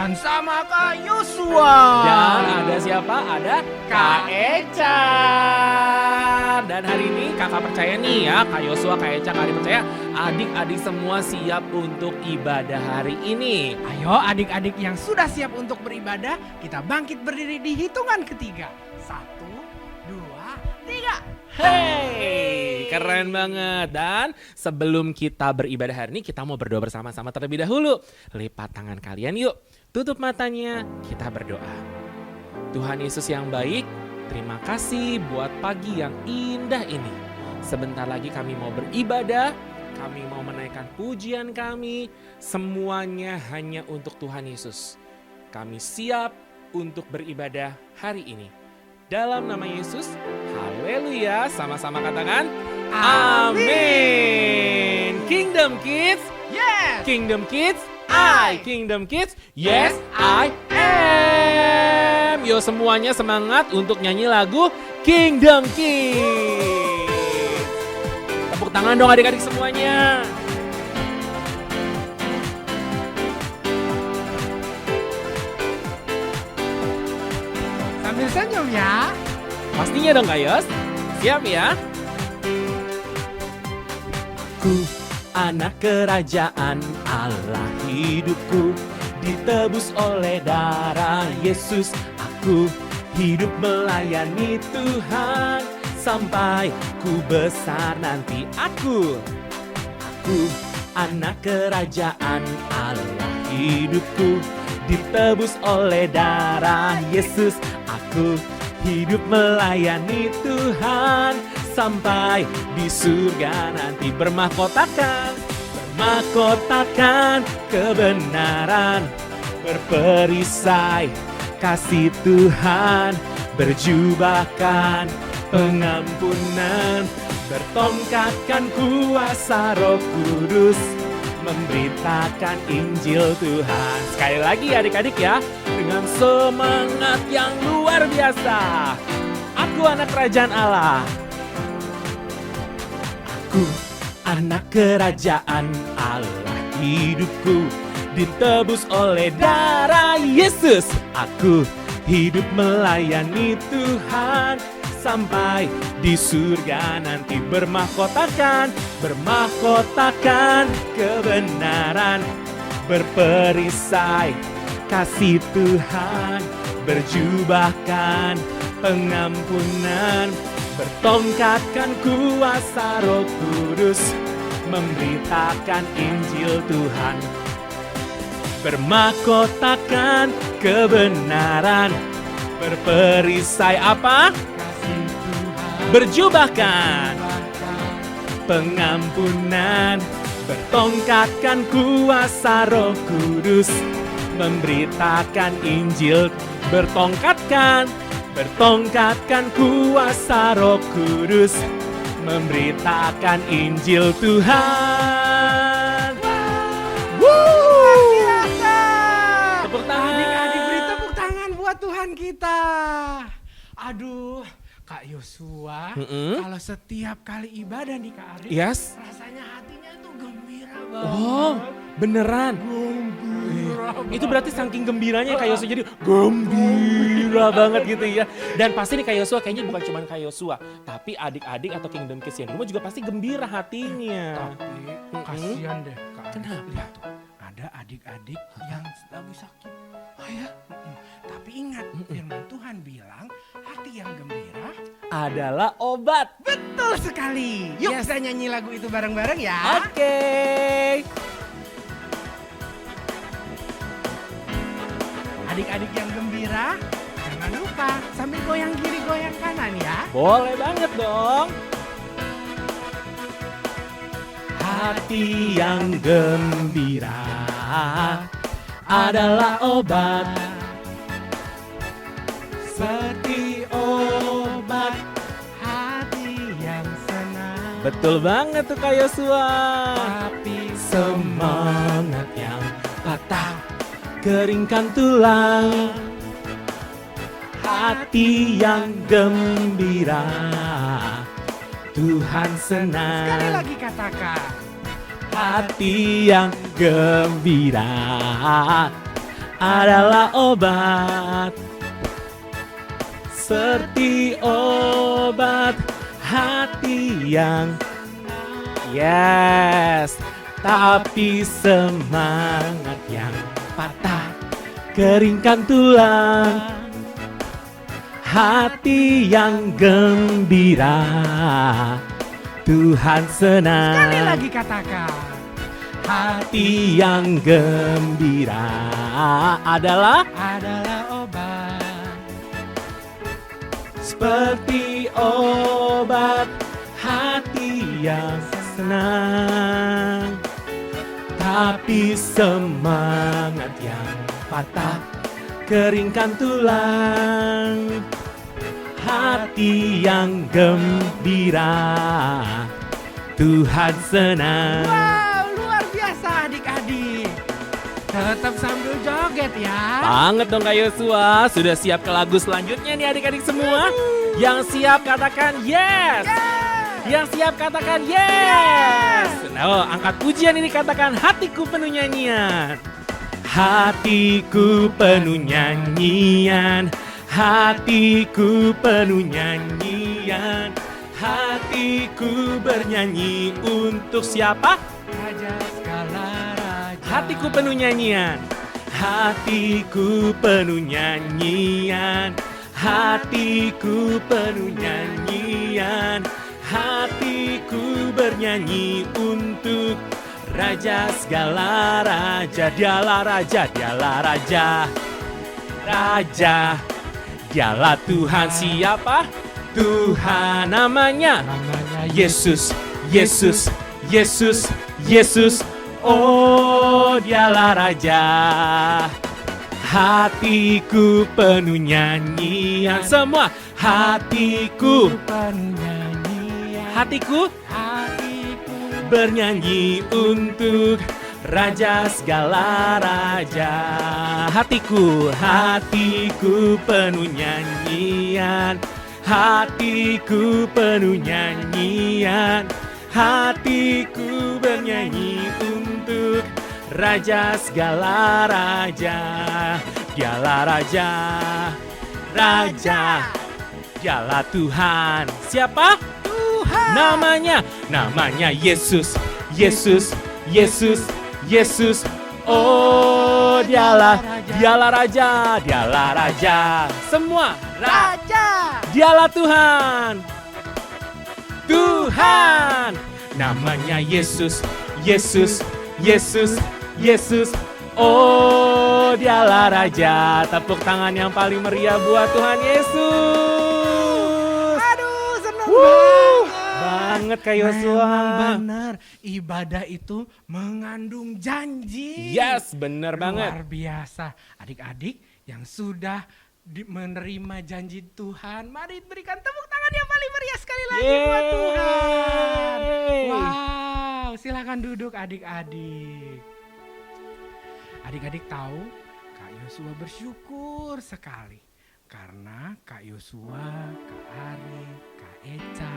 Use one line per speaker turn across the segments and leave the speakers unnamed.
Dan sama Kak Yosua.
Dan ada siapa? Ada Kak Eca. Dan hari ini kakak percaya nih ya, Kak Yosua, Kak Eca, Kak Adi percaya adik-adik semua siap untuk ibadah hari ini.
Ayo adik-adik yang sudah siap untuk beribadah, kita bangkit berdiri di hitungan ketiga. 1, 2, 3.
Hey, keren banget. Dan sebelum kita beribadah hari ini, kita mau berdoa bersama-sama terlebih dahulu. Lipat tangan kalian yuk, tutup matanya, kita berdoa. Tuhan Yesus yang baik, terima kasih buat pagi yang indah ini. Sebentar lagi kami mau beribadah, kami mau menaikkan pujian kami, semuanya hanya untuk Tuhan Yesus. Kami siap untuk beribadah hari ini. Dalam nama Yesus, haleluya, sama-sama katakan, amin. Kingdom Kids,
Yes.
Kingdom Kids, Kingdom Kids, yes I am. Yo semuanya semangat untuk nyanyi lagu Kingdom Kids. Tepuk tangan dong adik-adik semuanya.
Sambil senyum ya.
Pastinya dong Kak Yos. Siap ya? Ku anak kerajaan Allah, hidupku ditebus oleh darah Yesus. Aku hidup melayani Tuhan sampai ku besar nanti. Aku anak kerajaan Allah, hidupku ditebus oleh darah Yesus. Aku hidup melayani Tuhan sampai di surga nanti. Bermahkotakan kebenaran, berperisai kasih Tuhan, berjubahkan pengampunan, bertongkatkan kuasa Roh Kudus, memberitakan Injil Tuhan. Sekali lagi adik-adik ya, dengan semangat yang luar biasa. Aku anak kerajaan Allah. Aku anak kerajaan Allah, hidupku ditebus oleh darah Yesus. Aku hidup melayani Tuhan sampai di surga nanti. Bermahkotakan kebenaran, berperisai kasih Tuhan, berjubahkan pengampunan, bertongkatkan kuasa Roh Kudus, memberitakan Injil Tuhan. Bermahkotakan kebenaran, berperisai apa?
Kasih Tuhan.
Berjubahkan pengampunan, bertongkatkan kuasa Roh Kudus, memberitakan Injil. Bertongkatkan kuasa Roh Kudus, memberitakan Injil Tuhan.
Luar biasa.
Tepuk tangan.
Adik-adik beri tepuk tangan buat Tuhan kita. Aduh, Kak Yosua, kalau setiap kali ibadah nih Kak Ari,
Yes.
rasanya hatinya tuh gembira banget.
Oh, beneran. Itu berarti saking gembiranya Kak Yosua jadi gembira banget gitu ya. Dan pasti nih Kak Yosua kayaknya bukan cuma Kak Yosua, tapi adik-adik atau Kingdom Kids yang di rumah juga pasti gembira hatinya.
Tapi kasihan deh Kak Ari.
Kenapa?
Lihat tuh, ada adik-adik yang lagi sakit.
Oh ya?
Tapi ingat, firman Tuhan bilang hati yang gembira
Adalah obat.
betul sekali. Yuk
Yes.
kita nyanyi lagu itu bareng-bareng ya.
Oke.
Adik-adik yang gembira, jangan lupa sambil goyang kiri goyang kanan ya.
Boleh banget dong. Hati yang gembira adalah obat, seperti obat.
Hati yang senang,
Betul banget tuh Kak Yosua.
tapi
Semangat yang patah, keringkan tulang. Hati yang gembira, Tuhan senang.
sekali lagi katakan.
Hati yang gembira adalah obat, seperti obat hati yang yes, tapi semangat yang patah keringkan tulang, hati yang gembira Tuhan senang.
Sekali lagi katakan.
Hati yang gembira adalah
Obat.
seperti obat hati yang senang, tapi semangat yang patah keringkan tulang, hati yang gembira Tuhan senang.
Wow, luar biasa adik-adik. Tetap sambil joget ya.
Banget dong Kak Yosua. Sudah siap ke lagu selanjutnya nih adik-adik semua? Yang siap katakan yes. Yang siap katakan yes. Nah, angkat pujian ini katakan hatiku penuh nyanyian. Hatiku penuh nyanyian. Hatiku penuh nyanyian. Hatiku bernyanyi untuk siapa?
Raja segala raja.
Hatiku penuh nyanyian. Hatiku penuh nyanyian. Hatiku penuh nyanyian. Hatiku bernyanyi untuk Raja segala raja. Dialah raja, dialah raja. Raja, dialah Tuhan. Siapa? Tuhan namanya Yesus, Yesus, Yesus, Yesus. Oh, dialah raja. Hatiku penuh nyanyian. Semua hatiku
penuh nyanyian.
Hatiku
Hatiku
bernyanyi untuk Raja segala raja. Hatiku, hatiku penuh nyanyian. Hatiku penuh nyanyian. Hatiku bernyanyi untuk Raja segala raja. Dialah raja, raja. Dialah Tuhan. Siapa?
Tuhan.
Namanya Yesus, Yesus, Yesus, Yesus. Oh, dialah raja, dialah raja. Semua
Raja.
dialah Tuhan. Tuhan. Namanya Yesus, Yesus, Yesus, Yesus. Oh, dialah raja. Tepuk tangan yang paling meriah buat Tuhan Yesus.
Aduh, seneng
Banget Kak Yosua.
Memang benar, ibadah itu mengandung janji.
Yes, bener banget.
Luar biasa. Adik-adik yang sudah menerima janji Tuhan, mari berikan tepuk tangan yang paling meriah sekali lagi buat Tuhan. Wow, silakan duduk adik-adik. Adik-adik tahu Kak Yosua bersyukur sekali karena Kak Yosua, Kak Ari, Kak Eca,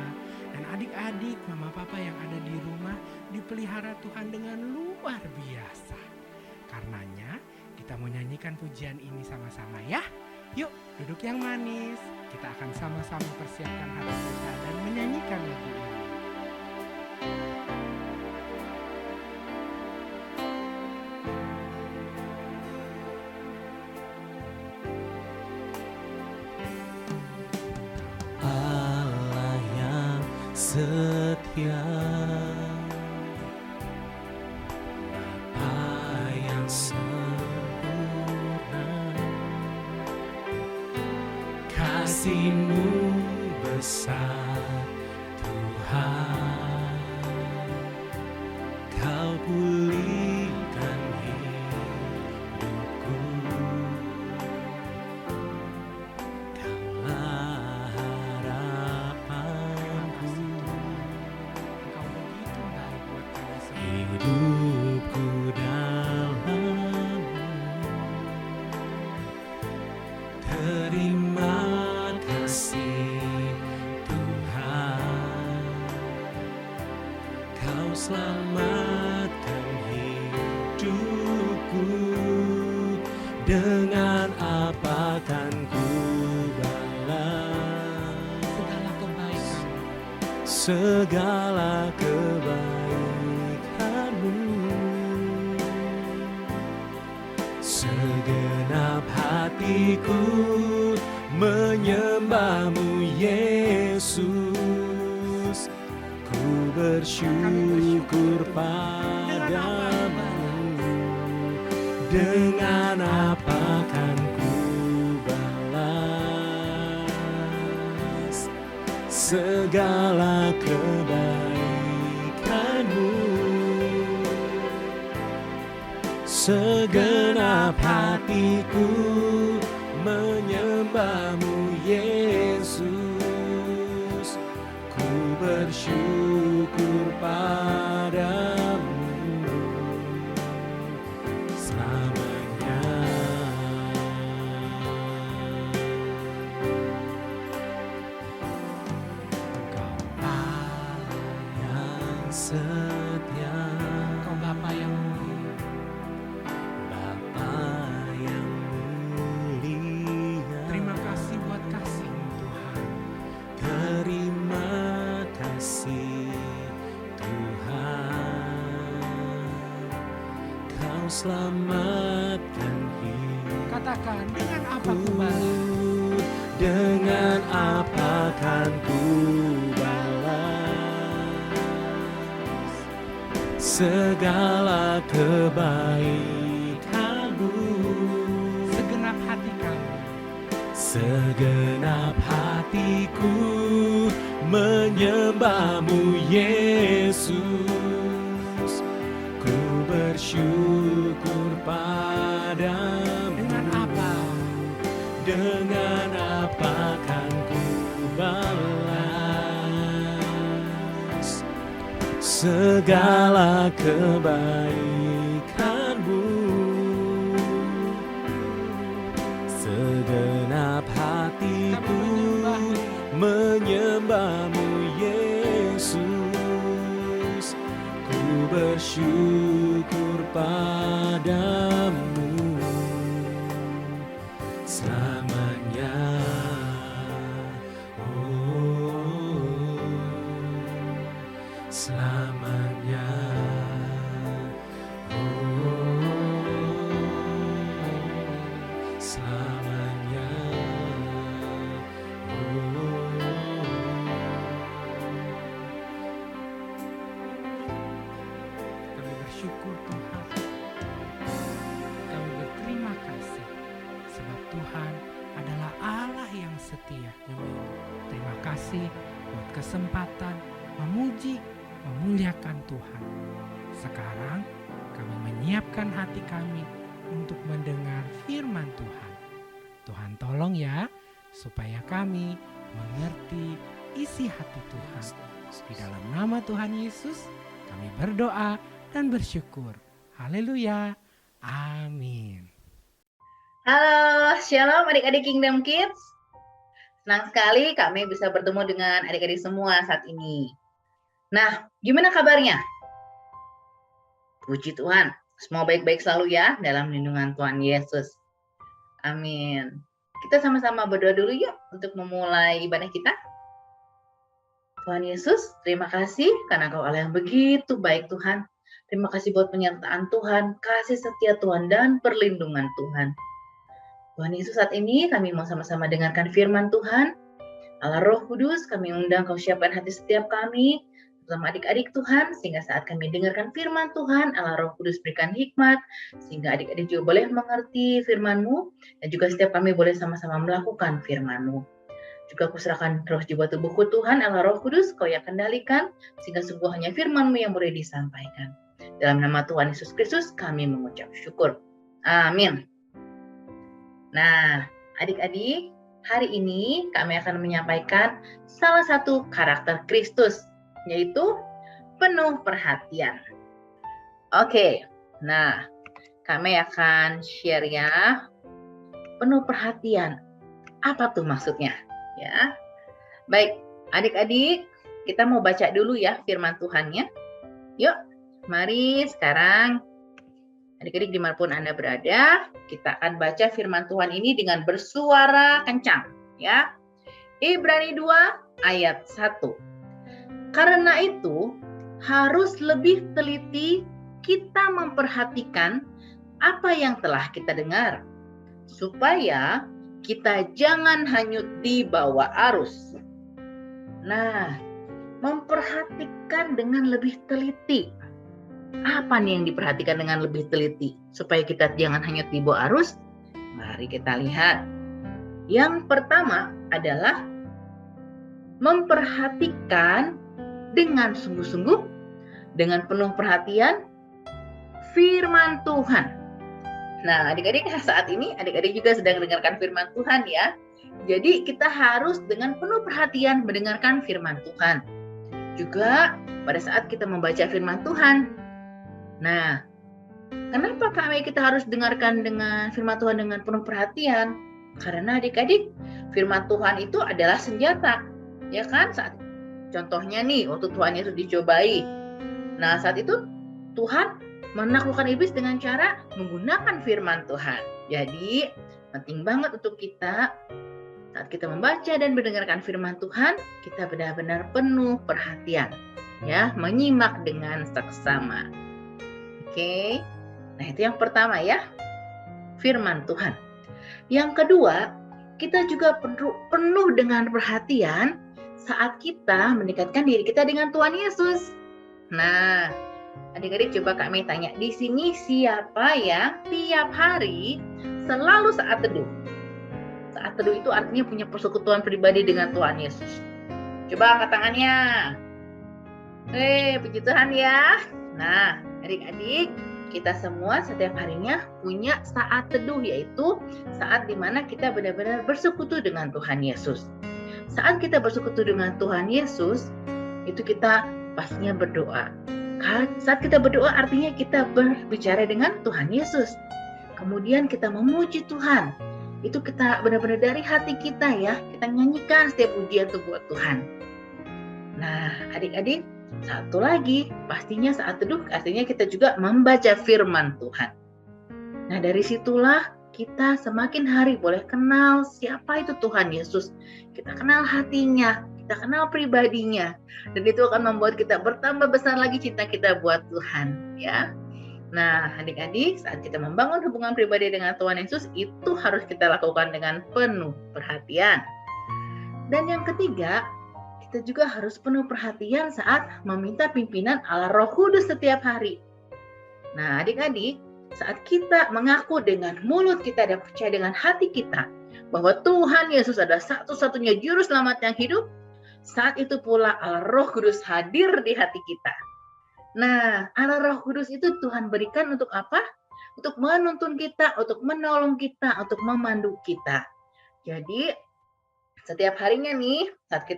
dan adik-adik mama papa yang ada di rumah dipelihara Tuhan dengan luar biasa. Karenanya kita mau nyanyikan pujian ini sama-sama ya. Yuk duduk yang manis, kita akan sama-sama persiapkan hati kita dan menyanyikan lagu ini.
Allah yang setia, Bapa yang sempurna, kasih-Mu besar Tuhan. Kau pulihkan hidupku, Kaulah harapanku.
Engkau begitu baik buat kami semua.
Hidupku dalam-Mu, terima kasih Tuhan. Dengan apa kan ku balas
segala kebaikan,
segala kebaikanmu? Segenap hatiku menyembahmu Yesus, ku bersyukur padamu. Dengan apa kan ku balas segala kebaikanmu? Segenap hatiku menyembahmu Yesus, ku bersyukur padamu selamanya. Engkau Allah yang setia,
Engkau Bapa yang mulia,
Bapa yang mulia.
terima kasih buat kasih-Mu Tuhan.
Terima kasih Tuhan, Kau selamatkan hidup.
Katakan, dengan apa ku balas?
Dengan apa kan ku balas segala kebaikanmu?
Segenap hati kami
Segenap hatiku menyembahmu Yesus, ku bersyukur padamu.
dengan apa?
Dengan apa kan ku balas segala kebaikanmu? Segenap hatiku menyembahmu Yesus, ku bersyukur padamu selamanya. Oh, selamanya. Oh, selamanya.
Kami bersyukur Tuhan. Kami berterima kasih sebab Tuhan adalah Allah yang setia. Terima kasih buat kesempatan memuji, memuliakan Tuhan. Sekarang kami menyiapkan hati kami untuk mendengar firman Tuhan. Tuhan tolong ya, supaya kami mengerti isi hati Tuhan. Di dalam nama Tuhan Yesus, kami berdoa dan bersyukur. Haleluya. Amin.
Halo, shalom adik-adik Kingdom Kids. Senang sekali kami bisa bertemu dengan adik-adik semua saat ini. Nah, gimana kabarnya? Puji Tuhan, semua baik-baik selalu ya dalam lindungan Tuhan Yesus. Amin. Kita sama-sama berdoa dulu yuk untuk memulai ibadah kita. Tuhan Yesus, terima kasih karena Kau Allah yang begitu baik Tuhan. Terima kasih buat penyertaan Tuhan, kasih setia Tuhan, dan perlindungan Tuhan. Tuhan Yesus, saat ini kami mau sama-sama dengarkan firman Tuhan. Allah Roh Kudus, kami undang Kau siapkan hati setiap kami, terutama adik-adik Tuhan, sehingga saat kami dengarkan firman Tuhan, Allah Roh Kudus berikan hikmat, sehingga adik-adik juga boleh mengerti firman-Mu, dan juga setiap kami boleh sama-sama melakukan firman-Mu. Juga aku serahkan roh jiwa tubuhku Tuhan, Allah Roh Kudus, Kau yang kendalikan, sehingga sungguh hanya firman-Mu yang boleh disampaikan. Dalam nama Tuhan Yesus Kristus, kami mengucap syukur. Amin. Nah, adik-adik, hari ini kami akan menyampaikan salah satu karakter Kristus, yaitu penuh perhatian. Oke, nah kami akan share ya, penuh perhatian. Apa tuh maksudnya? Ya, baik, adik-adik, kita mau baca dulu ya firman Tuhannya. Yuk, mari sekarang Adik-adik dimanapun Anda berada, kita akan baca firman Tuhan ini dengan bersuara kencang. Ya. Ibrani 2 ayat 1. Karena itu, harus lebih teliti kita memperhatikan apa yang telah kita dengar, supaya kita jangan hanyut di bawah arus. Nah, memperhatikan dengan lebih teliti. Apa nih yang diperhatikan dengan lebih teliti? Supaya kita jangan hanyut di bawah arus? Mari kita lihat. Yang pertama adalah memperhatikan dengan sungguh-sungguh, dengan penuh perhatian, firman Tuhan. Nah, adik-adik saat ini, adik-adik juga sedang mendengarkan firman Tuhan ya. Jadi kita harus dengan penuh perhatian mendengarkan firman Tuhan. Juga pada saat kita membaca firman Tuhan. Nah, kenapa kita harus dengarkan dengan firman Tuhan dengan penuh perhatian? Karena adik-adik, firman Tuhan itu adalah senjata. Ya kan? Contohnya nih, waktu Tuhan Yesus dicobai. Nah, saat itu Tuhan menaklukkan iblis dengan cara menggunakan firman Tuhan. Jadi, penting banget untuk kita saat kita membaca dan mendengarkan firman Tuhan, kita benar-benar penuh perhatian, ya, menyimak dengan seksama. Oke. Nah, itu yang pertama ya, firman Tuhan. Yang kedua, kita juga penuh dengan perhatian saat kita mendekatkan diri kita dengan Tuhan Yesus. Nah, adik-adik coba kami tanya, di sini siapa yang tiap hari selalu saat teduh? Saat teduh itu artinya punya persekutuan pribadi dengan Tuhan Yesus. Coba angkat tangannya. Puji Tuhan ya. Nah, adik-adik, kita semua setiap harinya punya saat teduh, yaitu saat dimana kita benar-benar bersekutu dengan Tuhan Yesus. Saat kita bersekutu dengan Tuhan Yesus, itu kita pastinya berdoa. Saat kita berdoa artinya kita berbicara dengan Tuhan Yesus. Kemudian kita memuji Tuhan. Itu kita benar-benar dari hati kita ya. Kita nyanyikan setiap pujian itu buat Tuhan. Nah, adik-adik, satu lagi, pastinya saat teduh artinya kita juga membaca firman Tuhan. Nah, dari situlah kita semakin hari boleh kenal siapa itu Tuhan Yesus. Kita kenal hatinya, kita kenal pribadinya. Dan itu akan membuat kita bertambah besar lagi cinta kita buat Tuhan. Ya. Nah, adik-adik, saat kita membangun hubungan pribadi dengan Tuhan Yesus, itu harus kita lakukan dengan penuh perhatian. Dan yang ketiga, kita juga harus penuh perhatian saat meminta pimpinan Allah Roh Kudus setiap hari. Nah, adik-adik, saat kita mengaku dengan mulut kita dan percaya dengan hati kita bahwa Tuhan Yesus adalah satu-satunya juru selamat yang hidup, saat itu pula Allah Roh Kudus hadir di hati kita. Nah, Allah Roh Kudus itu Tuhan berikan untuk apa? Untuk menuntun kita, untuk menolong kita, untuk memandu kita. Jadi, setiap harinya nih, saat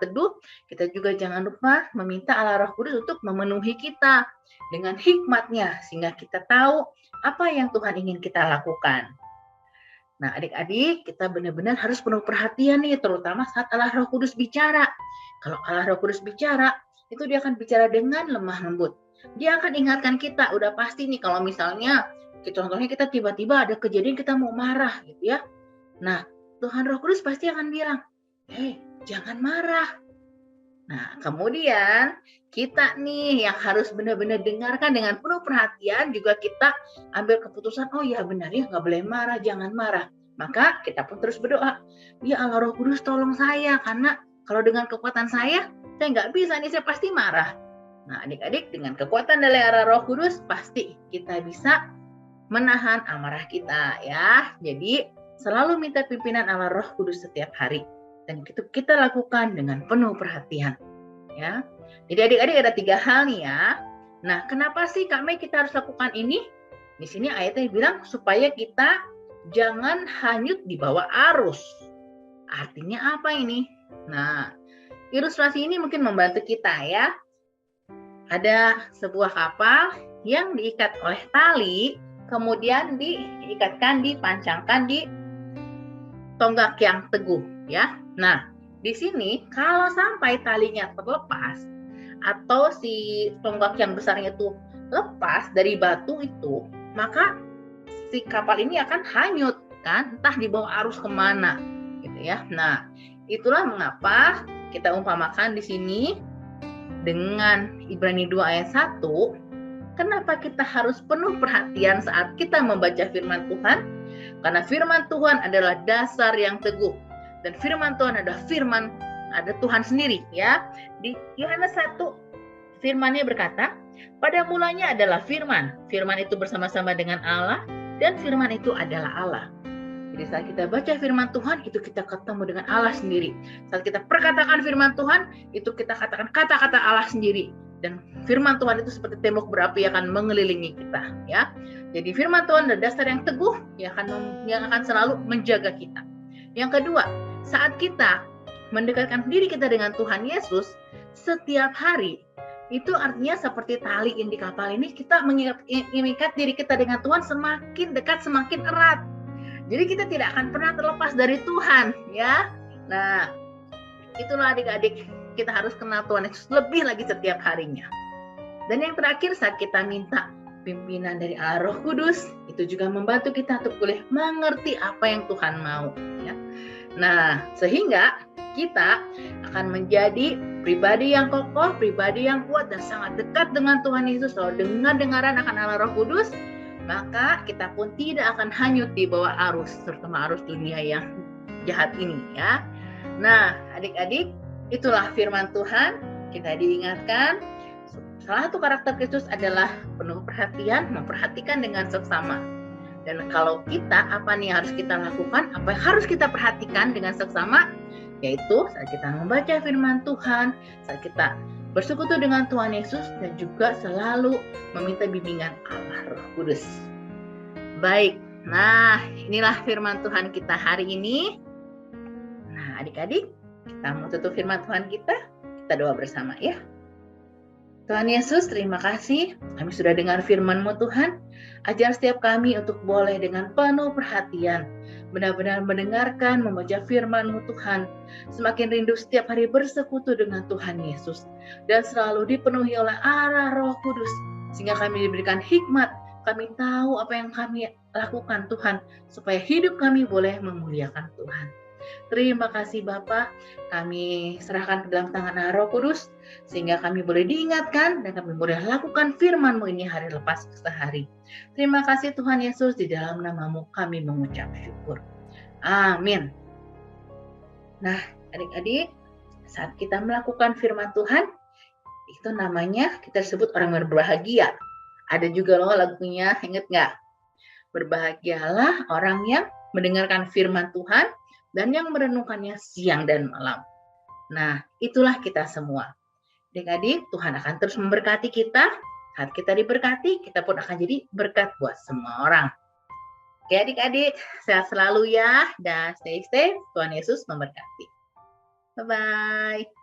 teduh, kita juga jangan lupa meminta Allah Roh Kudus untuk memenuhi kita dengan hikmat-Nya, sehingga kita tahu apa yang Tuhan ingin kita lakukan. Nah, adik-adik, kita benar-benar harus penuh perhatian nih, terutama saat Allah Roh Kudus bicara. Kalau Allah Roh Kudus bicara, itu dia akan bicara dengan lemah lembut. Dia akan ingatkan kita, udah pasti nih kalau misalnya, contohnya kita tiba-tiba ada kejadian kita mau marah gitu ya. Nah, Tuhan Roh Kudus pasti akan bilang, jangan marah. Nah, kemudian kita nih yang harus benar-benar dengarkan dengan penuh perhatian, juga kita ambil keputusan, oh ya benar ya, nggak boleh marah, jangan marah. Maka kita pun terus berdoa, ya Allah Roh Kudus tolong saya, karena kalau dengan kekuatan saya nggak bisa nih, saya pasti marah. Nah, adik-adik, dengan kekuatan dari Allah Roh Kudus, pasti kita bisa menahan amarah kita ya. Jadi, selalu minta pimpinan Allah Roh Kudus setiap hari. Dan itu kita lakukan dengan penuh perhatian. Ya. Jadi adik-adik ada 3 hal nih ya. Nah, kenapa sih kita harus lakukan ini? Di sini ayatnya bilang supaya kita jangan hanyut di bawah arus. Artinya apa ini? Nah, ilustrasi ini mungkin membantu kita ya. Ada sebuah kapal yang diikat oleh tali, kemudian dipancangkan di tonggak yang teguh ya. Nah, di sini kalau sampai talinya terlepas atau si tonggak yang besarnya itu lepas dari batu itu, maka si kapal ini akan hanyut kan, entah dibawa arus kemana gitu ya. Nah, itulah mengapa kita umpamakan di sini dengan Ibrani 2 ayat 1, kenapa kita harus penuh perhatian saat kita membaca firman Tuhan? Karena firman Tuhan adalah dasar yang teguh. Dan firman Tuhan adalah firman ada Tuhan sendiri ya. Di Yohanes 1 firman-Nya berkata, pada mulanya adalah firman. Firman itu bersama-sama dengan Allah dan firman itu adalah Allah. Jadi saat kita baca firman Tuhan, itu kita ketemu dengan Allah sendiri. Saat kita perkatakan firman Tuhan, itu kita katakan kata-kata Allah sendiri. Dan firman Tuhan itu seperti tembok berapi yang akan mengelilingi kita ya. Jadi firman Tuhan adalah dasar yang teguh yang akan selalu menjaga kita. Yang kedua, saat kita mendekatkan diri kita dengan Tuhan Yesus setiap hari, itu artinya seperti tali di kapal ini, kita mengikat diri kita dengan Tuhan semakin dekat, semakin erat. Jadi kita tidak akan pernah terlepas dari Tuhan ya. Nah, itulah adik-adik, kita harus kenal Tuhan Yesus lebih lagi setiap harinya. Dan yang terakhir, saat kita minta pimpinan dari Allah Roh Kudus, itu juga membantu kita untuk boleh mengerti apa yang Tuhan mau ya. Nah, sehingga kita akan menjadi pribadi yang kokoh, pribadi yang kuat dan sangat dekat dengan Tuhan Yesus, selalu dengar-dengaran akan Allah Roh Kudus, maka kita pun tidak akan hanyut di bawah arus, terutama arus dunia yang jahat ini ya. Nah, adik-adik, itulah firman Tuhan. Kita diingatkan, salah satu karakter Kristus adalah penuh perhatian, memperhatikan dengan seksama. Dan kalau kita, apa nih harus kita lakukan, apa yang harus kita perhatikan dengan seksama, yaitu saat kita membaca firman Tuhan, saat kita bersekutu dengan Tuhan Yesus, dan juga selalu meminta bimbingan Allah Roh Kudus. Baik, nah inilah firman Tuhan kita hari ini. Nah adik-adik, kita mau tutup firman Tuhan kita doa bersama ya. Tuhan Yesus, terima kasih kami sudah dengar firman-Mu Tuhan. Ajar setiap kami untuk boleh dengan penuh perhatian benar-benar mendengarkan, membaca firman-Mu Tuhan. Semakin rindu setiap hari bersekutu dengan Tuhan Yesus. Dan selalu dipenuhi oleh arah Roh Kudus. Sehingga kami diberikan hikmat, kami tahu apa yang kami lakukan Tuhan. Supaya hidup kami boleh memuliakan Tuhan. Terima kasih Bapa, kami serahkan ke dalam tangan Roh Kudus, sehingga kami boleh diingatkan dan kami boleh lakukan firman-Mu ini hari lepas sehari. Terima kasih Tuhan Yesus, di dalam nama-Mu kami mengucap syukur. Amin. Nah adik-adik, saat kita melakukan firman Tuhan, itu namanya kita sebut orang berbahagia. Ada juga loh lagunya, ingat nggak? Berbahagialah orang yang mendengarkan firman Tuhan dan yang merenungkannya siang dan malam. Nah, itulah kita semua. Adik-adik, Tuhan akan terus memberkati kita. Saat kita diberkati, kita pun akan jadi berkat buat semua orang. Oke adik-adik, sehat selalu ya. Dan stay safe. Tuhan Yesus memberkati. Bye-bye.